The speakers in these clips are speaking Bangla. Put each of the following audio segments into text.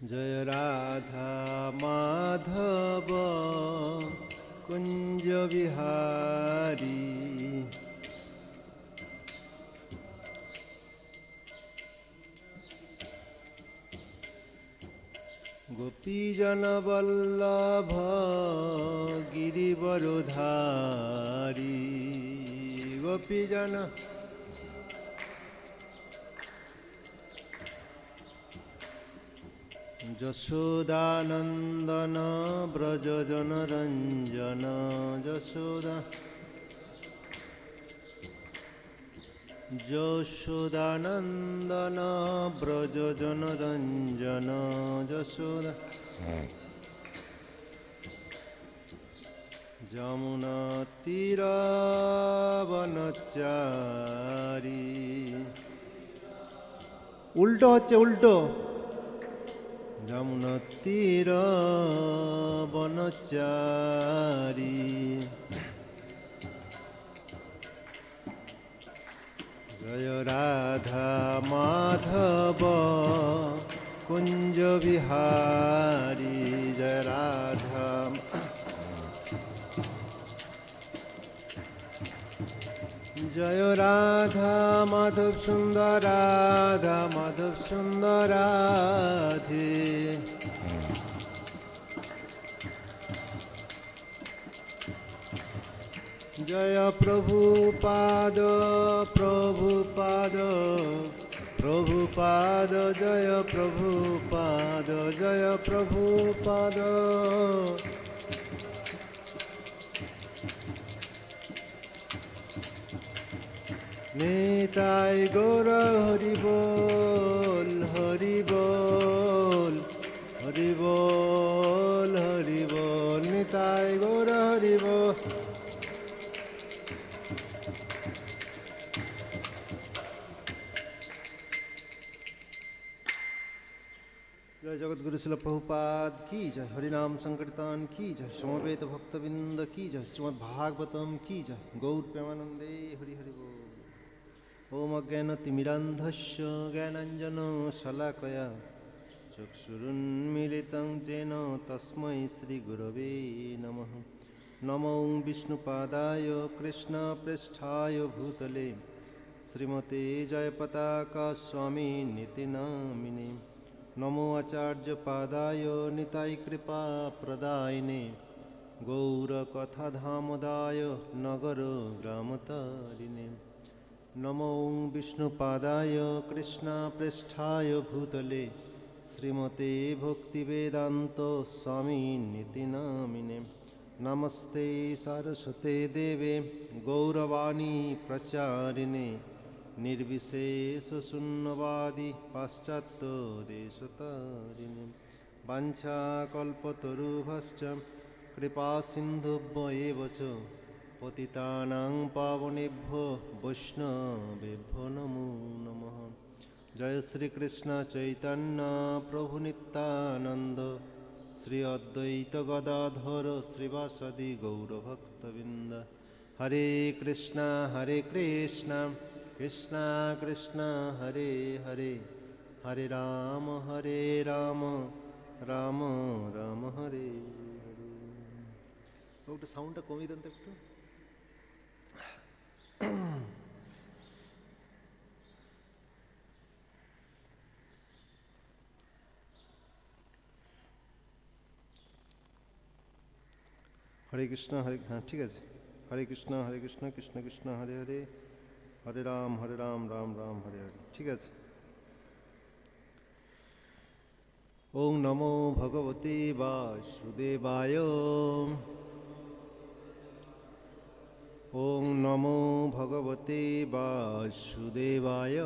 जय राधा माधव कुंज विहारी गोपीजन वल्लभ गिरिवरधारी गोपीजन यशोदानंदन ब्रज जनरंजन यशोदानंदन ब्रज जनरंजन यशोदा যমুনা তীরবনচারী উল্টো হচ্ছে উল্টো যমুনা তীরবনচারী জয় রাধা মাধব কুঞ্জ বিহারী জয় রাধা জয় রাধা মাধব সুন্দর রাধা মাধব সুন্দর রাধে জয় প্রভুপাদ প্রভুপাদ প্রভুপাদ জয় প্রভুপাদ জয় প্রভুপাদ নিতাই গৌর হরি বল হরি বল হরি বল হরি বল নিতাই গৌর হরি বল जय जगतगुरु शिल प्रभुपाद की जय हरिनाम संकीर्तन की जय समवेत भक्तबिंद की जय श्रीमद् भागवतम की जय गौर प्रेमानंदे हरि हरि बोल ओम अज्ञानतिमिरान्धस्य ज्ञानाञ्जनशलाकया चक्षुरुन्मीलितं येन तस्मै श्रीगुरवे नमः नमो विष्णुपादाय कृष्णप्रेष्ठाय भूतले श्रीमते जयपताका स्वामिनिति नामिने नमो आचार्यपादाय निताय कृपाप्रदायिने गौरकथाधामदाय नगर ग्रामतारिणे नमो विष्णुपादाय कृष्णप्रेष्ठाय भूतले श्रीमते भक्तिवेदान्त स्वामिनिति नामिने नमस्ते सारस्वते देवे गौरवाणी प्रचारिणे निर्विशेषशून्यवादी पाश्चात्यदेशतारिणे वाञ्छाकल्पतरुभ्यश्च कृपासिन्धुभ्येव च पतितानां पावनेभ्यो वैष्णवेभ्यो नमो नमः जय श्री कृष्ण चैतन्य प्रभु नित्यानंद श्री अद्वैत गदाधर श्रीवासदि गौरभक्तवृंद हरे कृष्णा कृष्णा कृष्णा हरे हरे हरे राम राम राम हरे हरे একটু সাউন্ডটা কমিয়ে দেন তো একটু हरे कृष्ण हरे हाँ ठीक है हरे कृष्ण कृष्ण कृष्ण हरे हरे हरे राम राम राम हरे हरे ठीक है ओम नमो भगवते वासुदेवाय ओम नमो भगवते वासुदेवाय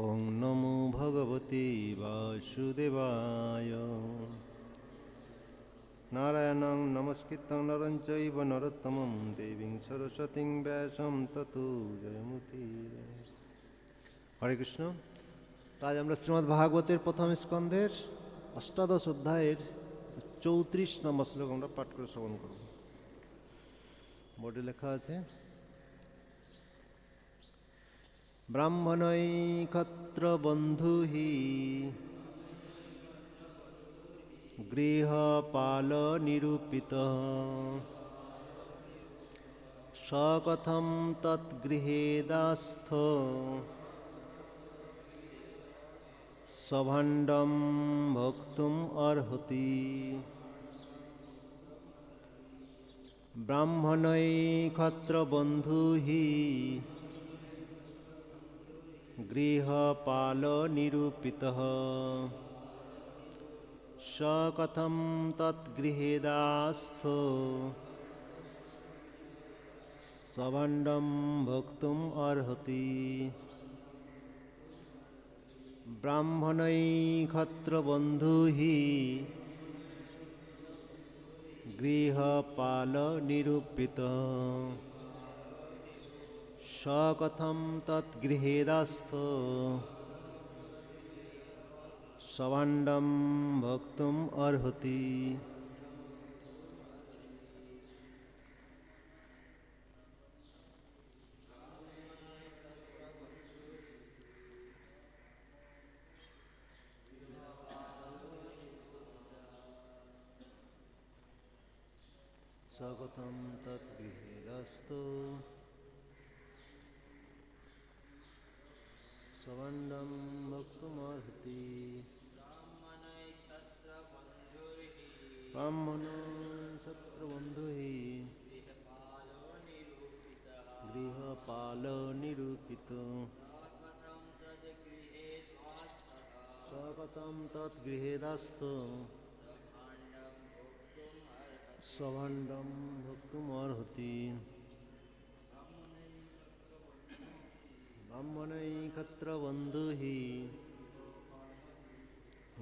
ओम नमो भगवते वासुदेवाय नारायणं नमस्कृतं नरं चैव नरोत्तमं देवीं सरस्वतीं व्यासं ततो जयमुदीरये हरे कृष्ण आज আমরা শ্রীমদ্ ভাগবতের প্রথম স্কন্ধের অষ্টাদশ অধ্যায়ের 34 নম্বর শ্লোক আমরা পাঠ করে শ্রবণ করব। বোর্ডে লেখা আছে ব্রাহ্মণৈ ক্ষত্রবন্ধুহি গৃহপাল নিরূপিত সকথম তদ্গৃহেদাস্থ সভাণ্ডম ভক্তুম অর্হতি। ব্রাহ্মণৈ ক্ষত্রবন্ধুহি গৃহপাল নিরূপিতঃ সকথম তদ্গৃহেদাস্থ সভাণ্ডম ভক্তুম অর্হতি। ব্রাহ্মণৈ ক্ষত্রবন্ধুহি গৃহপাল নিরূপিতঃ সকথম তদ্গৃহেদাস্থ সভাণ্ডম ভক্তুম অর্হতি। সকথম তদ্গৃহেদাস্থ সভাণ্ডম ভক্তুমর্হতি। ব্রাহ্মণৈ ক্ষত্রবন্ধুহি গৃহপাল নিরূপিত সকথম তদ্গৃহেদাস্থ সভাণ্ডম ভক্তুমর্হতি। ব্রাহ্মণৈ ক্ষত্রবন্ধুহি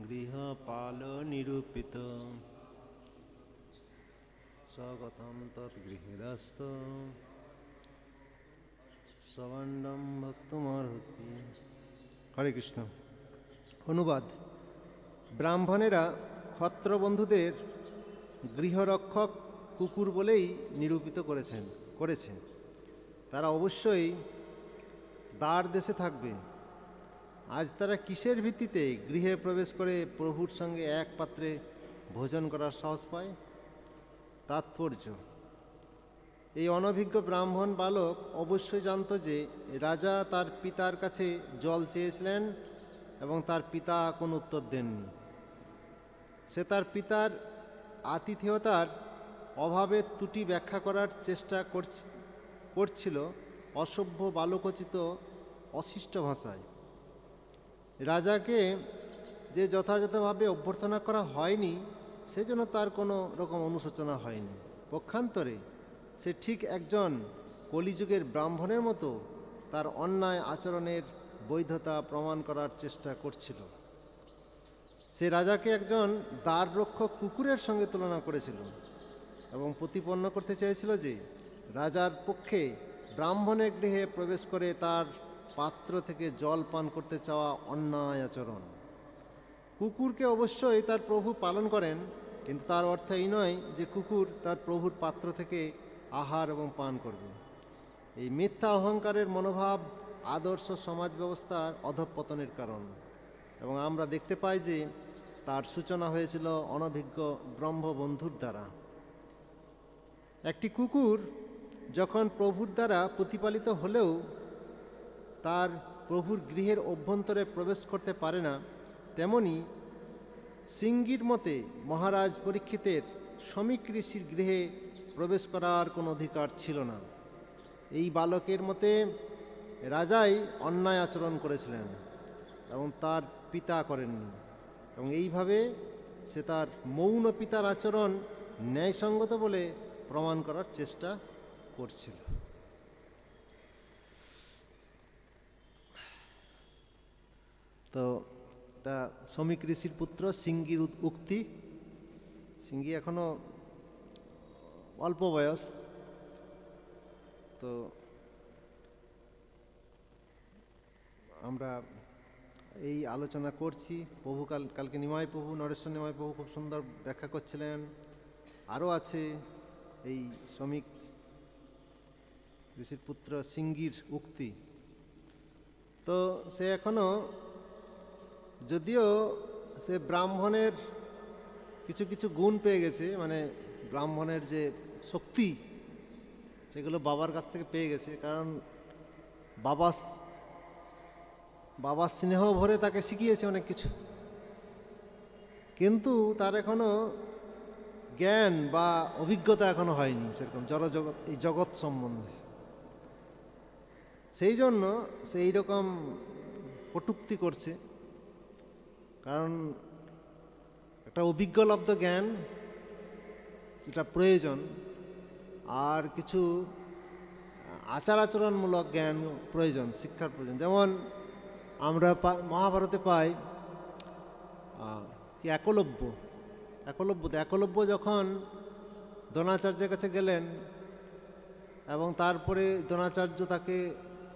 গৃহপাল নিরূপিত সকথম তদ্গৃহেদাস্থ সভাণ্ডম ভক্তুমর্হতি। হরে কৃষ্ণ। অনুবাদ: ব্রাহ্মণেরা ক্ষত্রবন্ধুদের গৃহরক্ষক কুকুর বলেই নিরূপিত করেছে। তারা অবশ্যই দ্বার দেশে থাকবে। আজ তারা কিসের ভিত্তিতে গৃহে প্রবেশ করে প্রভুর সঙ্গে এক পাত্রে ভোজন করার সাহস পায়? তাৎপর্য: এই অনভিজ্ঞ ব্রাহ্মণ বালক অবশ্যই জানত যে রাজা তার পিতার কাছে জল চেয়েছিলেন এবং তার পিতা কোনো উত্তর দেননি। সে তার পিতার আতিথেয়তার অভাবের ত্রুটি ব্যাখ্যা করার চেষ্টা করছিল অসভ্য বালকোচিত অশিষ্ট ভাষায়। রাজাকে যে যথাযথভাবে অভ্যর্থনা করা হয়নি সেজন্য তার কোনো রকম অনুশোচনা হয়নি। পক্ষান্তরে সে ঠিক একজন কলিযুগের ব্রাহ্মণের মতো তার অন্যায় আচরণের বৈধতা প্রমাণ করার চেষ্টা করছিল। সে রাজাকে একজন দ্বাররক্ষক কুকুরের সঙ্গে তুলনা করেছিল এবং প্রতিপন্ন করতে চেয়েছিল যে রাজার পক্ষে ব্রাহ্মণের গৃহে প্রবেশ করে তার পাত্র থেকে জল পান করতে চাওয়া অন্যায় আচরণ। কুকুরকে অবশ্যই তার প্রভু পালন করেন, কিন্তু তার অর্থ এই নয় যে কুকুর তার প্রভুর পাত্র থেকে আহার এবং পান করবে। এই মিথ্যা অহংকারের মনোভাব আদর্শ সমাজ ব্যবস্থার অধঃপতনের কারণ, এবং আমরা দেখতে পাই যে তার সূচনা হয়েছিল অনভিজ্ঞ ব্রহ্মবন্ধুর দ্বারা। একটি কুকুর যখন প্রভুর দ্বারা প্রতিপালিত হলেও তার প্রভুর গৃহের অভ্যন্তরে প্রবেশ করতে পারে না, তেমনি সিঙ্গির মতে মহারাজ পরীক্ষিতের শ্রমিক ঋষির গৃহে প্রবেশ করার কোনো অধিকার ছিল না। এই বালকের মতে রাজাই অন্যায় আচরণ করেছিলেন এবং তার পিতা করেননি, এবং এইভাবে সে তার মৌন পিতার আচরণ ন্যায়সঙ্গত বলে প্রমাণ করার চেষ্টা করছিল। তো এটা শ্রমিক ঋষির পুত্র সিঙ্গির উক্তি। সিঙ্গি এখনো অল্প বয়স, তো আমরা এই আলোচনা করছি। প্রভু কালকে নিমাই প্রভু, নরেশ্বর নিমাই প্রভু খুব সুন্দর ব্যাখ্যা করছিলেন। আরও আছে এই শ্রমিক ঋষির পুত্র সিঙ্গির উক্তি। তো সে এখনও, যদিও সে ব্রাহ্মণের কিছু কিছু গুণ পেয়ে গেছে, মানে ব্রাহ্মণের যে শক্তি সেগুলো বাবার কাছ থেকে পেয়ে গেছে, কারণ বাবা স্নেহ ভরে তাকে শিখিয়েছে অনেক কিছু, কিন্তু তার এখনো জ্ঞান বা অভিজ্ঞতা এখনো হয়নি সেরকম জড়জগৎ, এই জগৎ সম্বন্ধে। সেই জন্য সে এইরকম কটূক্তি করছে, কারণ একটা অভিজ্ঞলব্ধ জ্ঞান যেটা প্রয়োজন, আর কিছু আচার আচরণমূলক জ্ঞান প্রয়োজন, শিক্ষার প্রয়োজন। যেমন আমরা মহাভারতে পাই কি একলব্য যখন দ্রোণাচার্যের কাছে গেলেন এবং তারপরে দ্রোণাচার্য তাকে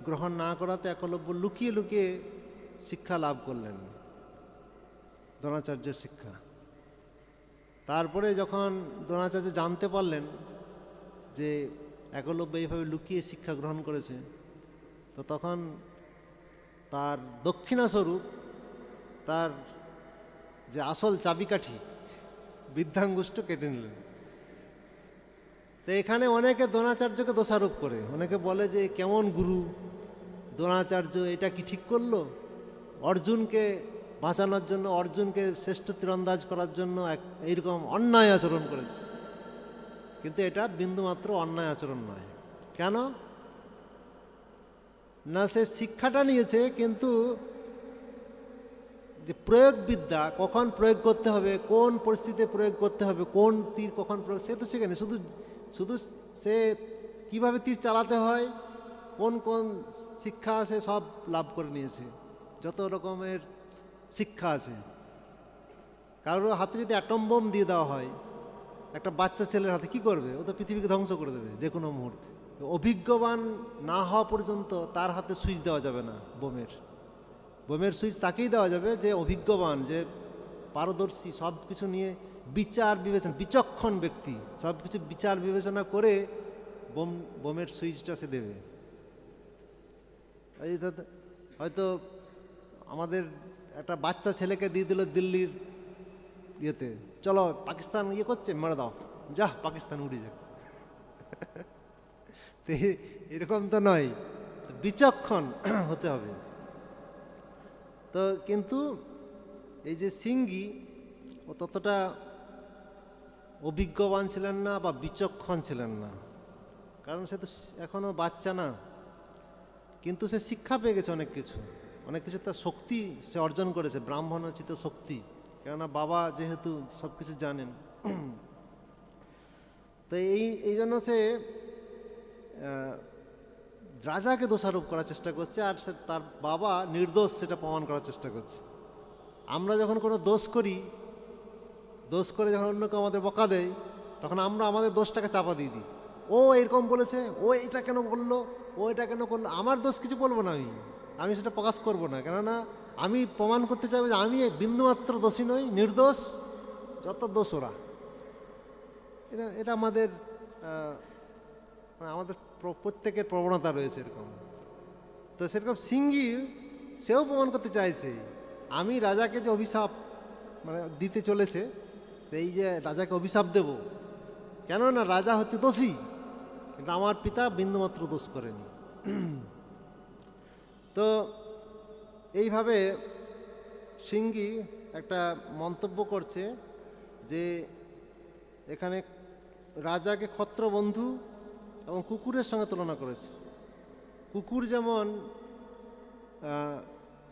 গ্রহণ না করাতে একলব্য লুকিয়ে লুকিয়ে শিক্ষা লাভ করলেন, দ্রোণাচার্যের শিক্ষা। তারপরে যখন দ্রোণাচার্য জানতে পারলেন যে একলব্য এইভাবে লুকিয়ে শিক্ষা গ্রহণ করেছে, তো তখন তার দক্ষিণাস্বরূপ তার যে আসল চাবিকাঠি বিদ্যাঙ্গুষ্ঠ কেটে নিলেন। তো এখানে অনেকে দ্রোণাচার্যকে দোষারোপ করে, অনেকে বলে যে কেমন গুরু দ্রোণাচার্য, এটা কি ঠিক করলো? অর্জুনকে বাঁচানোর জন্য, অর্জুনকে শ্রেষ্ঠ তীরন্দাজ করার জন্য এইরকম অন্যায় আচরণ করেছে। কিন্তু এটা বিন্দুমাত্র অন্যায় আচরণ নয়। কেন না, সে শিক্ষাটা নিয়েছে, কিন্তু যে প্রয়োগবিদ্যা, কখন প্রয়োগ করতে হবে, কোন পরিস্থিতিতে প্রয়োগ করতে হবে, কোন তীর কখন প্রয়োগ, সে তো শেখেনি। শুধু সে কিভাবে তীর চালাতে হয়, কোন কোন শিক্ষা আছে সব লাভ করে নিয়েছে, যত রকমের শিক্ষা আছে। কারোর হাতে যদি অ্যাটম বোম দিয়ে দেওয়া হয় একটা বাচ্চা ছেলের হাতে, কি করবে? ও তো পৃথিবীকে ধ্বংস করে দেবে যে কোনো মুহূর্তে। অভিজ্ঞবান না হওয়া পর্যন্ত তার হাতে সুইচ দেওয়া যাবে না। বোমের সুইচ তাকেই দেওয়া যাবে যে অভিজ্ঞবান, যে পারদর্শী, সব কিছু নিয়ে বিচার বিবেচনা, বিচক্ষণ ব্যক্তি, সব কিছু বিচার বিবেচনা করে বোমের সুইচটা সে দেবে। হয়তো আমাদের একটা বাচ্চা ছেলেকে দিয়ে দিল দিল্লির ইয়েতে, চলো পাকিস্তান ইয়ে করছে, মেরে দাও, যা পাকিস্তান উড়ে যাক। তো এরকম তো নয়, বিচক্ষণ হতে হবে। তো কিন্তু এই যে সিঙ্গি, ও ততটা অভিজ্ঞবান ছিলেন না বা বিচক্ষণ ছিলেন না, কারণ সে তো এখনও বাচ্চা না। কিন্তু সে শিক্ষা পেয়ে গেছে অনেক কিছু তার শক্তি সে অর্জন করেছে, ব্রাহ্মণোচিত শক্তি, কেননা বাবা যেহেতু সব কিছু জানেন। তো এই জন্য সে রাজাকে দোষারোপ করার চেষ্টা করছে, আর সে তার বাবা নির্দোষ সেটা প্রমাণ করার চেষ্টা করছে। আমরা যখন কোনো দোষ করে যখন অন্যকে আমাদের বকা দেয়, তখন আমরা আমাদের দোষটাকে চাপা দিয়ে দিই। ও এরকম বলেছে, ও এটা কেন বললো, ও এটা কেন করলো, আমার দোষ কিছু বলবো না, আমি সেটা প্রকাশ করব না। কেননা আমি প্রমাণ করতে চাইবো যে আমি বিন্দুমাত্র দোষী নই, নির্দোষ, যত দোষ ওরা। এটা আমাদের প্রত্যেকের প্রবণতা রয়েছে এরকম। তো সেরকম সিঙ্গি সেও প্রমাণ করতে চাইছে, আমি রাজাকে যে অভিশাপ দিতে চলেছে, এই যে রাজাকে অভিশাপ দেব, কেননা রাজা হচ্ছে দোষী, কিন্তু আমার পিতা বিন্দুমাত্র দোষ করেনি। তো এইভাবে সিঙ্গি একটা মন্তব্য করছে যে এখানে রাজাকে ক্ষত্রবন্ধু এবং কুকুরের সঙ্গে তুলনা করেছে। কুকুর যেমন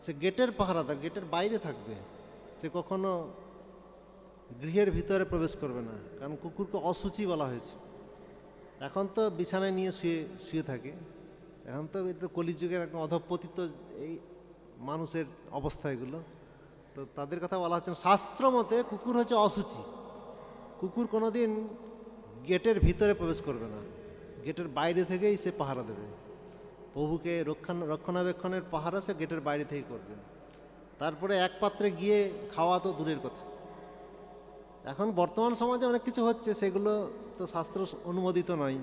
সে গেটের পাহারাদার, গেটের বাইরে থাকবে, সে কখনো গৃহের ভিতরে প্রবেশ করবে না, কারণ কুকুরকে অশুচি বলা হয়েছে। এখন তো বিছানায় নিয়ে শুয়ে থাকে, এখন তো কলিযুগের একদম অধঃপতিত এই মানুষের অবস্থা এগুলো। তো তাদের কথা বলা হচ্ছে, শাস্ত্র মতে কুকুর হচ্ছে অশুচি। কুকুর কোনোদিন গেটের ভিতরে প্রবেশ করবে না, গেটের বাইরে থেকেই সে পাহারা দেবে। প্রভুকে রক্ষণাবেক্ষণের পাহারা সে গেটের বাইরে থেকেই করবে। তারপরে এক পাত্রে গিয়ে খাওয়া তো দূরের কথা। এখন বর্তমান সমাজে অনেক কিছু হচ্ছে, সেগুলো তো শাস্ত্র অনুমোদিত নয়,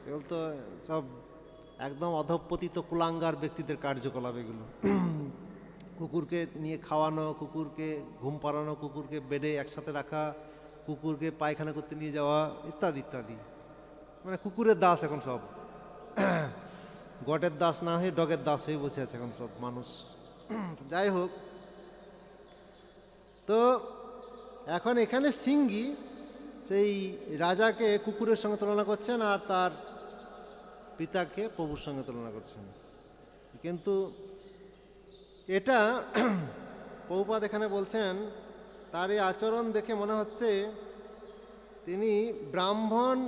সেগুলো তো সব একদম অধঃপতিত কুলাঙ্গার ব্যক্তিদের কার্যকলাপ এগুলো। কুকুরকে নিয়ে খাওয়ানো, কুকুরকে ঘুম পাড়ানো, কুকুরকে বেডে একসাথে রাখা, কুকুরকে পায়খানা করতে নিয়ে যাওয়া, ইত্যাদি ইত্যাদি। মানে কুকুরের দাস এখন সব। গটের দাস না হয়ে ডগের দাস হয়ে বসে আছে এখন সব মানুষ। যাই হোক, তো এখন এখানে সিঙ্গি সেই রাজাকে কুকুরের সঙ্গে তুলনা করছেন আর তার পিতাকে প্রভুর সঙ্গে তুলনা করছেন। কিন্তু এটা প্রভুপাদ এখানে বলছেন, তার এই আচরণ দেখে মনে হচ্ছে তিনি ব্রাহ্মণ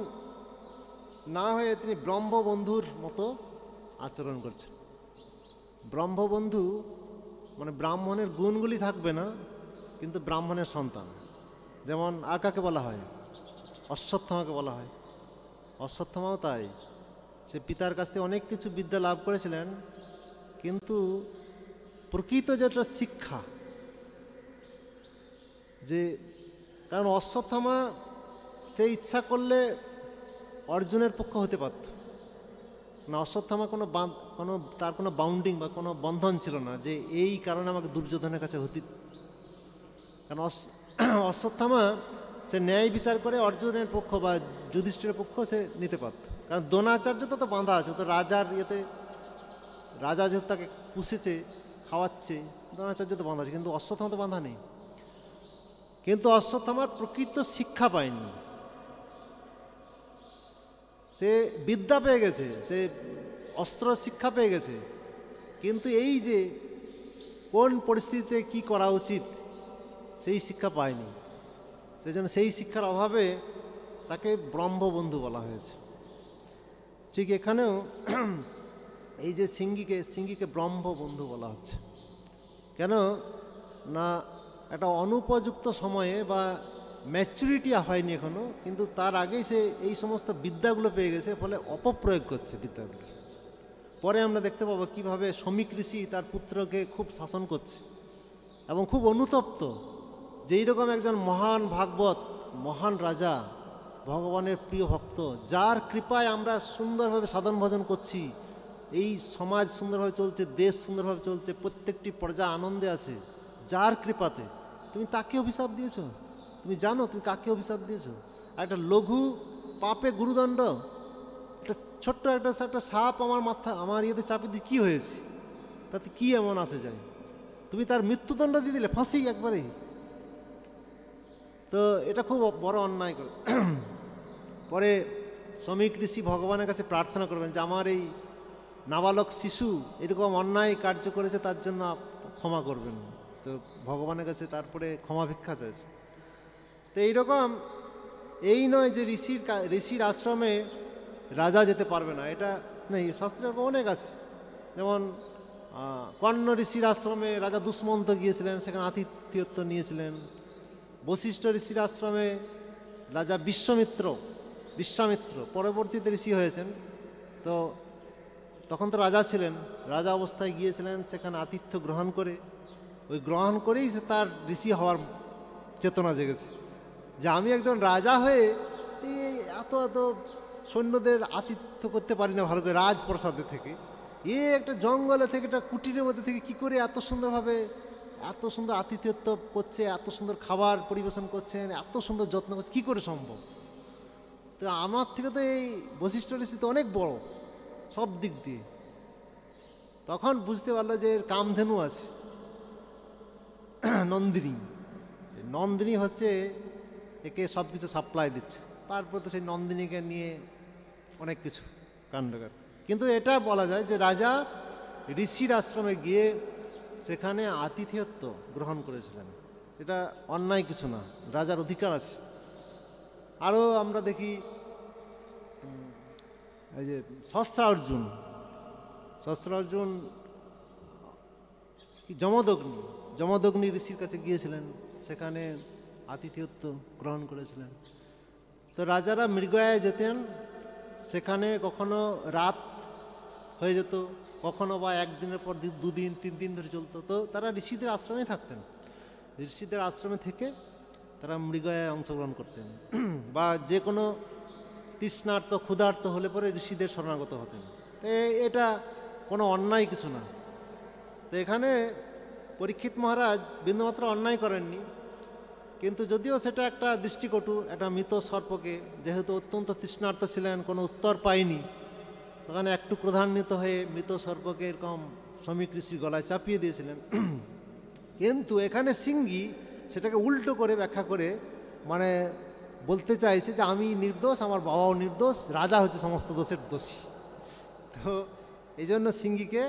না হয়ে তিনি ব্রহ্মবন্ধুর মতো আচরণ করছেন। ব্রহ্মবন্ধু মানে ব্রাহ্মণের গুণগুলি থাকবে না, কিন্তু ব্রাহ্মণের সন্তান। যেমন আর কাকে বলা হয়? অশ্বত্থামাকে বলা হয়। অশ্বত্থামাও তাই, সে পিতার কাছ থেকে অনেক কিছু বিদ্যা লাভ করেছিলেন, কিন্তু প্রকৃত যেটা শিক্ষা, যে কারণ অশ্বত্থামা সে ইচ্ছা করলে অর্জুনের পক্ষ হতে পারত না। অশ্বত্থামা তার কোনো বাউন্ডিং বা কোনো বন্ধন ছিল না যে এই কারণে আমাকে দুর্যোধনের কাছে হতে। কারণ অশ্বত্থামা সে ন্যায় বিচার করে অর্জুনের পক্ষ বা যুধিষ্ঠিরের পক্ষ সে নিতে পারত। কারণ দ্রোণাচার্য তো বাঁধা আছে, তো রাজার ইয়েতে, রাজা যেহেতু তাকে পুষেছে খাওয়াচ্ছে, দ্রোণাচার্য তো বাঁধা আছে, কিন্তু অশ্বত্থামা তো বাঁধা নেই। কিন্তু অশ্বত্থামার প্রকৃত শিক্ষা পায়নি। সে বিদ্যা পেয়ে গেছে, সে অস্ত্র শিক্ষা পেয়ে গেছে, কিন্তু এই যে কোন পরিস্থিতিতে কি করা উচিত সেই শিক্ষা পায়নি। সেই জন্য সেই শিক্ষার অভাবে তাকে ব্রহ্মবন্ধু বলা হয়েছে। ঠিক এখানেও এই যে সিঙ্গিকে ব্রহ্মবন্ধু বলা হচ্ছে। কেন না, একটা অনুপযুক্ত সময়ে বা ম্যাচুরিটি হয়নি এখনো, কিন্তু তার আগেই সে এই সমস্ত বিদ্যাগুলো পেয়ে গেছে, ফলে অপপ্রয়োগ করছে বিদ্যাগুলো। পরে আমরা দেখতে পাবো কীভাবে শমিক ঋষি তার পুত্রকে খুব শাসন করছে এবং খুব অনুতপ্ত যে এইরকম একজন মহান ভাগবত, মহান রাজা, ভগবানের প্রিয় ভক্ত, যার কৃপায় আমরা সুন্দরভাবে সাধন ভজন করছি, এই সমাজ সুন্দরভাবে চলছে, দেশ সুন্দরভাবে চলছে, প্রত্যেকটি প্রজা আনন্দে আছে, যার কৃপাতে তুমি তাকে অভিশাপ দিয়েছ। তুমি জানো তুমি কাকে অভিশাপ দিয়েছ? আর একটা লঘু পাপে গুরুদণ্ড, একটা ছোট্ট একটা সাপ আমার ইয়েতে চাপে দিয়ে কী হয়েছে, তাতে কি এমন আসে যায়? তুমি তার মৃত্যুদণ্ড দিয়ে দিলে, ফাঁসি একবারেই। তো এটা খুব বড় অন্যায় করে। পরে শমিক ঋষি ভগবানের কাছে প্রার্থনা করবেন যে আমার এই নাবালক শিশু এরকম অন্যায় কার্য করেছে, তার জন্য ক্ষমা করবেন। তো ভগবানের কাছে তারপরে ক্ষমা ভিক্ষা চাইছে। তো এইরকম এই নয় যে ঋষির আশ্রমে রাজা যেতে পারবে না, এটা নেই। শাস্ত্রে অনেক আছে। যেমন কর্ণ ঋষির আশ্রমে রাজা দুষ্মন্ত গিয়েছিলেন, সেখানে আতিথ্যত্ব নিয়েছিলেন। বশিষ্ঠ ঋষির আশ্রমে রাজা বিশ্বামিত্র পরবর্তীতে ঋষি হয়েছেন। তো তখন তো রাজা ছিলেন, রাজা অবস্থায় গিয়েছিলেন, সেখানে আতিথ্য গ্রহণ করে, ওই গ্রহণ করেই সে তার ঋষি হওয়ার চেতনা জেগেছে যে আমি একজন রাজা হয়ে এই এত সৈন্যদের আতিথ্য করতে পারি না ভালো করে, রাজপ্রাসাদে থেকে একটা জঙ্গলে থেকে একটা কুটিরের মধ্যে থেকে কি করে এত সুন্দরভাবে এত সুন্দর আতিথ্যত্ব করছে, এত সুন্দর খাবার পরিবেশন করছেন, এত সুন্দর যত্ন করছে, কী করে সম্ভব? তো আমার থেকে তো এই বশিষ্ঠ ঋষি তো অনেক বড় সব দিক দিয়ে। তখন বুঝতে পারলো যে এর কামধেনু আছে, নন্দিনী হচ্ছে একে সব কিছু সাপ্লাই দিচ্ছে। তারপর তো সেই নন্দিনীকে নিয়ে অনেক কিছু কাণ্ডকার। কিন্তু এটা বলা যায় যে রাজা ঋষির আশ্রমে গিয়ে সেখানে আতিথেয়ত্ব গ্রহণ করেছিলেন, এটা অন্যায় কিছু না, রাজার অধিকার আছে। আরও আমরা দেখি এই যে সহস্রার্জুন যমদগ্নি ঋষির কাছে গিয়েছিলেন, সেখানে আতিথেয়ত্ব গ্রহণ করেছিলেন। তো রাজারা মৃগয়ায় যেতেন, সেখানে কখনো রাত হয়ে যেত, কখনো বা একদিনের পর 2 দিন 3 দিন ধরে চলতো। তো তারা ঋষিদের আশ্রমে থাকতেন, ঋষিদের আশ্রমে থেকে তারা মৃগয়ায় অংশগ্রহণ করতেন, বা যে কোনো তৃষ্ণার্ত ক্ষুধার্ত হলে পরে ঋষিদের শরণাগত হতেন। তো এটা কোনো অন্যায় কিছু না। তো এখানে পরীক্ষিত মহারাজ বিন্দুমাত্র অন্যায় করেননি, কিন্তু যদিও সেটা একটা দৃষ্টিকটু, একটা মৃত সর্পকে যেহেতু অত্যন্ত তৃষ্ণার্ত ছিলেন, কোনো উত্তর পায়নি, তখন একটু ক্রোধান্বিত হয়ে মৃত সর্পকে এরকম শ্রমিক ঋষির গলায় চাপিয়ে দিয়েছিলেন। কিন্তু এখানে সিঙ্গি সেটাকে উল্টো করে ব্যাখ্যা করে মানে বলতে চাইছে যে আমি নির্দোষ, আমার বাবাও নির্দোষ, রাজা হচ্ছে সমস্ত দোষের দোষী। তো এই জন্য সিঙ্গিকে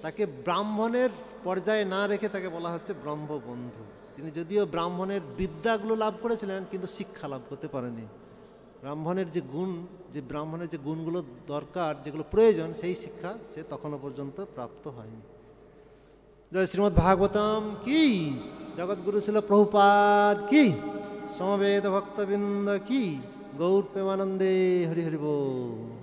তাকে ব্রাহ্মণের পর্যায়ে না রেখে তাকে বলা হচ্ছে ব্রহ্মবন্ধু। তিনি যদিও ব্রাহ্মণের বিদ্যাগুলো লাভ করেছিলেন কিন্তু শিক্ষা লাভ করতে পারেনি। ব্রাহ্মণের যে গুণ, যে ব্রাহ্মণের যে গুণগুলো দরকার, যেগুলো প্রয়োজন, সেই শিক্ষা সে তখনও পর্যন্ত প্রাপ্ত হয়নি। জয় শ্রীমদ্ ভাগবতম কি, জগৎগুরু শিল প্রভুপাদ কি, সমবেত ভক্তবৃন্দ কি, গৌর প্রেমানন্দে হরি হরি বল।